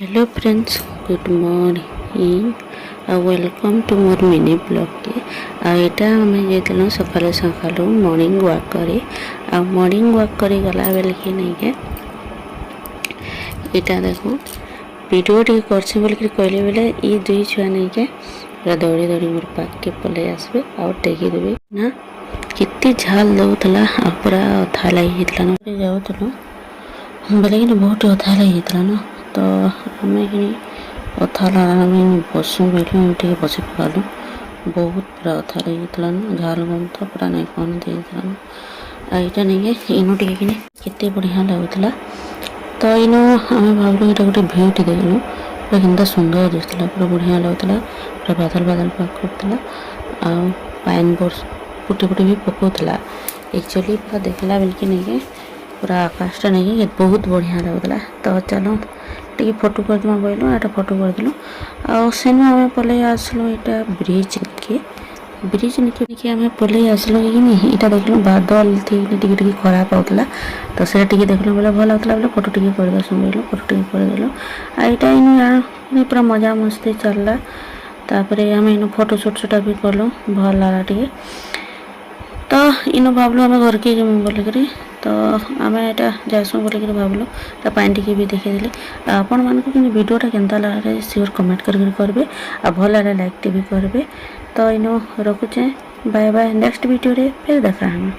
Hello friends, good morning और welcome to more mini blog टी आईटा आम जाइल सकालू सकालू मॉर्निंग वॉक करी आ मॉर्निंग वॉक करी गला बेल कि नहीं के इटा देखो वीडियो टी करछे बोल के कहले बेले ई दुई छुआ नहीं के पूरा दौड़ी दौड़ी मोर पाक के पले आसबे और टेकी देबे ना कितनी झाल दउतला आ पूरा अथा लगी हितला न जाउतलो बेले कि बहुत अथा लगी हितला न तो आम कि अथा बसु बोलू टे बस पकालु बहुत पूरा अथा लगी झाल गम तो पूरा नहीं कौन देता नहीं इनो टे केते बढ़िया लगुला तो इनो आम भावलु ये गोटे भ्यू टी देखलु पूरा केनता सुंदर दिखला पूरा बढ़िया लगुला पूरा बादल बादल पाक करता आ पाइन बोर्स फुटी फुटी भी पकाउला एक्चुअली पूरा देखला बेलके नहीं के पूरा आकाशटा नहीं के बहुत बढ़िया लगुला तो चलो टी फोटो कर दिमा बोलू एटा फोटो कर दिलु आ सेनु आमे पले आसलु एटा ब्रिज निके आमे पले आसलु कि नहीं एटा देखलु बादल थी टिके टिके खरा पाउतला तो सेटा टिके देखलु बोले भल लागतला बोले फोटो टिके कर दसु बोलू फोटो टिके कर देलु आ एटा इन पूरा मजा मस्ती चलला तापरे आमे इन फोटो शूट भी कलु भल लागा टिके तो इन भावलु आम घर के जमु बोल करी तो आम एटा जासु बोल कर भावलु तो पानी टिके भी देखे देले आपण मान को वीडियोटा केनता लगे श्योर कमेंट करबे आ भल लगे लाइक भी करबे तो इनो रखुचे बाय बाय नेक्स्ट वीडियो रे फिर देखा हम।